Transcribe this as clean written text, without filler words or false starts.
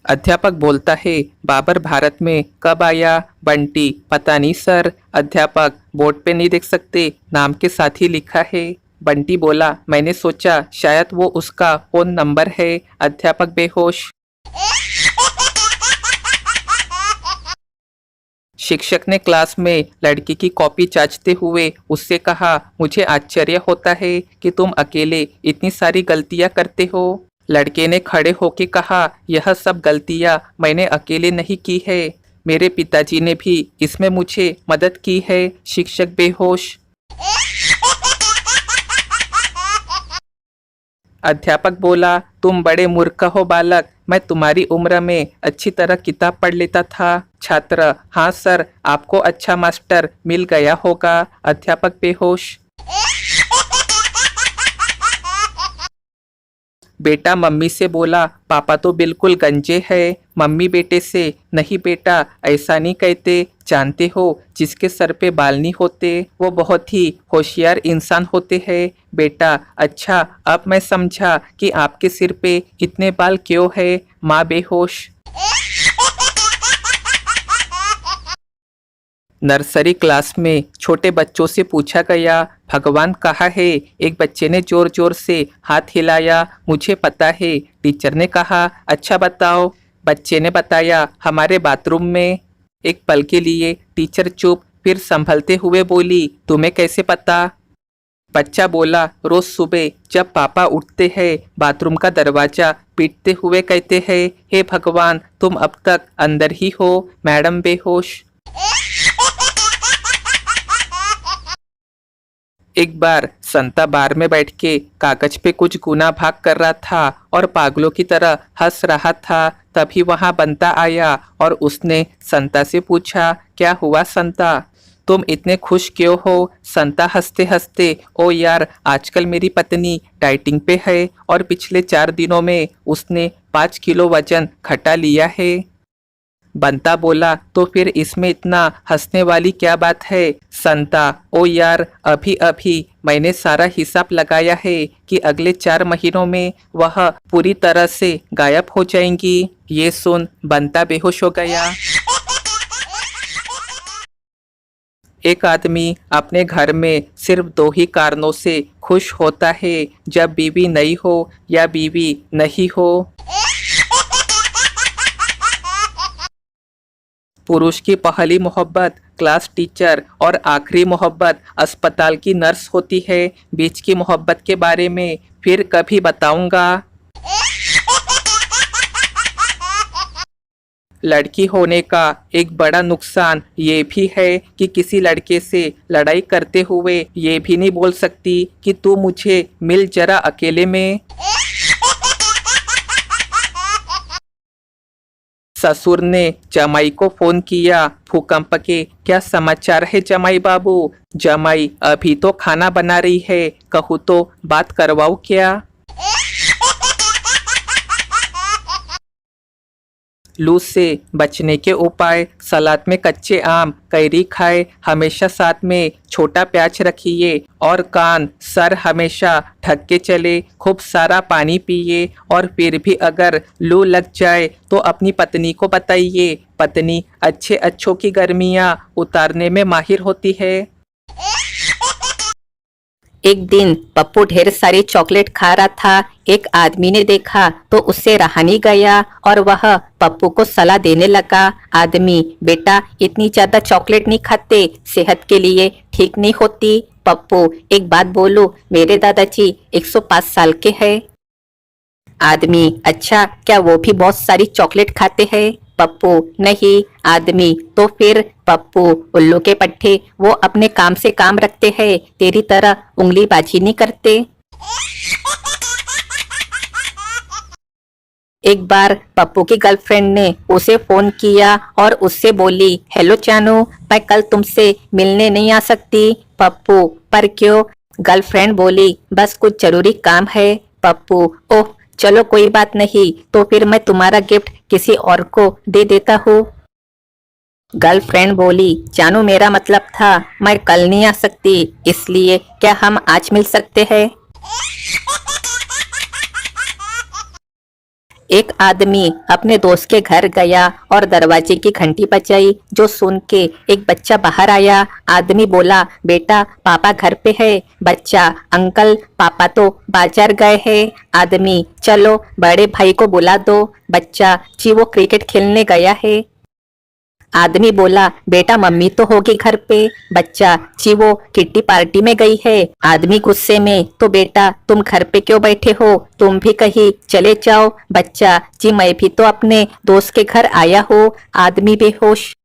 अध्यापक बोलता है, बाबर भारत में कब आया? बंटी, पता नहीं सर। अध्यापक, बोर्ड पे नहीं देख सकते, नाम के साथ ही लिखा है। बंटी बोला, मैंने सोचा शायद वो उसका फोन नंबर है। अध्यापक बेहोश। शिक्षक ने क्लास में लड़की की कॉपी जांचते हुए उससे कहा, मुझे आश्चर्य होता है कि तुम अकेले इतनी सारी गलतियां करते हो। लड़के ने खड़े होकर कहा, यह सब गलतियां मैंने अकेले नहीं की है, मेरे पिताजी ने भी इसमें मुझे मदद की है। शिक्षक बेहोश। अध्यापक बोला, तुम बड़े मूर्ख हो बालक, मैं तुम्हारी उम्र में अच्छी तरह किताब पढ़ लेता था। छात्र, हाँ सर, आपको अच्छा मास्टर मिल गया होगा। अध्यापक बेहोश। बेटा मम्मी से बोला, पापा तो बिल्कुल गंजे है। मम्मी बेटे से, नहीं बेटा ऐसा नहीं कहते, जानते हो जिसके सर पे बाल नहीं होते वो बहुत ही होशियार इंसान होते हैं। बेटा, अच्छा अब मैं समझा कि आपके सिर पे इतने बाल क्यों है। माँ बेहोश। नर्सरी क्लास में छोटे बच्चों से पूछा गया, भगवान कहाँ है? एक बच्चे ने जोर जोर से हाथ हिलाया, मुझे पता है। टीचर ने कहा, अच्छा बताओ। बच्चे ने बताया, हमारे बाथरूम में। एक पल के लिए टीचर चुप, फिर संभलते हुए बोली, तुम्हें कैसे पता? बच्चा बोला, रोज सुबह जब पापा उठते हैं बाथरूम का दरवाजा पीटते हुए कहते हैं, हे भगवान तुम अब तक अंदर ही हो। मैडम बेहोश। एक बार संता बार में बैठ के कागज पे कुछ गुना भाग कर रहा था और पागलों की तरह हंस रहा था। तभी वहां बंता आया और उसने संता से पूछा, क्या हुआ संता, तुम इतने खुश क्यों हो? संता हंसते हंसते, ओ यार आजकल मेरी पत्नी डाइटिंग पे है और पिछले 4 दिनों में उसने 5 किलो वजन घटा लिया है। बंता बोला, तो फिर इसमें इतना हंसने वाली क्या बात है? संता, ओ यार अभी अभी मैंने सारा हिसाब लगाया है कि अगले 4 महीनों में वह पूरी तरह से गायब हो जाएंगी। ये सुन बंता बेहोश हो गया। एक आदमी अपने घर में सिर्फ 2 ही कारणों से खुश होता है, जब बीवी नई हो या बीवी नहीं हो। पुरुष की पहली मोहब्बत क्लास टीचर और आखिरी मोहब्बत अस्पताल की नर्स होती है। बीच की मोहब्बत के बारे में फिर कभी बताऊंगा। लड़की होने का एक बड़ा नुकसान ये भी है कि किसी लड़के से लड़ाई करते हुए ये भी नहीं बोल सकती कि तू मुझे मिल जरा अकेले में। ससुर ने जमाई को फोन किया, भूकंप के क्या समाचार है जमाई बाबू? जमाई, अभी तो खाना बना रही है, कहूँ तो बात करवाऊँ क्या? लू से बचने के उपाय, सलाद में कच्चे आम कैरी खाए, हमेशा साथ में छोटा प्याज रखिए और कान सर हमेशा ढक के चले, खूब सारा पानी पिए और फिर भी अगर लू लग जाए तो अपनी पत्नी को बताइए। पत्नी अच्छे अच्छों की गर्मियाँ उतारने में माहिर होती है। एक दिन पप्पू ढेर सारी चॉकलेट खा रहा था। एक आदमी ने देखा तो उससे रहा नहीं गया और वह पप्पू को सलाह देने लगा, आदमी बेटा इतनी ज्यादा चॉकलेट नहीं खाते, सेहत के लिए ठीक नहीं होती। पप्पू, एक बात बोलूं, मेरे दादाजी 105 साल के हैं। आदमी, अच्छा क्या वो भी बहुत सारी चॉकलेट खाते हैं? पप्पू, नहीं। आदमी, तो फिर? पप्पू, उल्लू के पट्टे, वो अपने काम से काम रखते हैं, तेरी तरह उंगली बाजी नहीं करते। एक बार पप्पू की गर्लफ्रेंड ने उसे फोन किया और उससे बोली, हेलो जानू, मैं कल तुमसे मिलने नहीं आ सकती। पप्पू, पर क्यों? गर्लफ्रेंड बोली, बस कुछ जरूरी काम है। पप्पू, ओह चलो कोई बात नहीं, तो फिर मैं तुम्हारा गिफ्ट किसी और को दे देता हूँ। गर्लफ्रेंड बोली, जानू मेरा मतलब था मैं कल नहीं आ सकती, इसलिए क्या हम आज मिल सकते हैं? एक आदमी अपने दोस्त के घर गया और दरवाजे की घंटी बजाई। जो सुन के एक बच्चा बाहर आया। आदमी बोला, बेटा पापा घर पे है। बच्चा, अंकल पापा तो बाजार गए हैं। आदमी, चलो बड़े भाई को बुला दो। बच्चा, जी वो क्रिकेट खेलने गया है। आदमी बोला, बेटा मम्मी तो होगी घर पे। बच्चा, जी वो किट्टी पार्टी में गई है। आदमी गुस्से में, तो बेटा तुम घर पे क्यों बैठे हो, तुम भी कहीं चले जाओ। बच्चा, जी मैं भी तो अपने दोस्त के घर आया हूँ। आदमी बेहोश।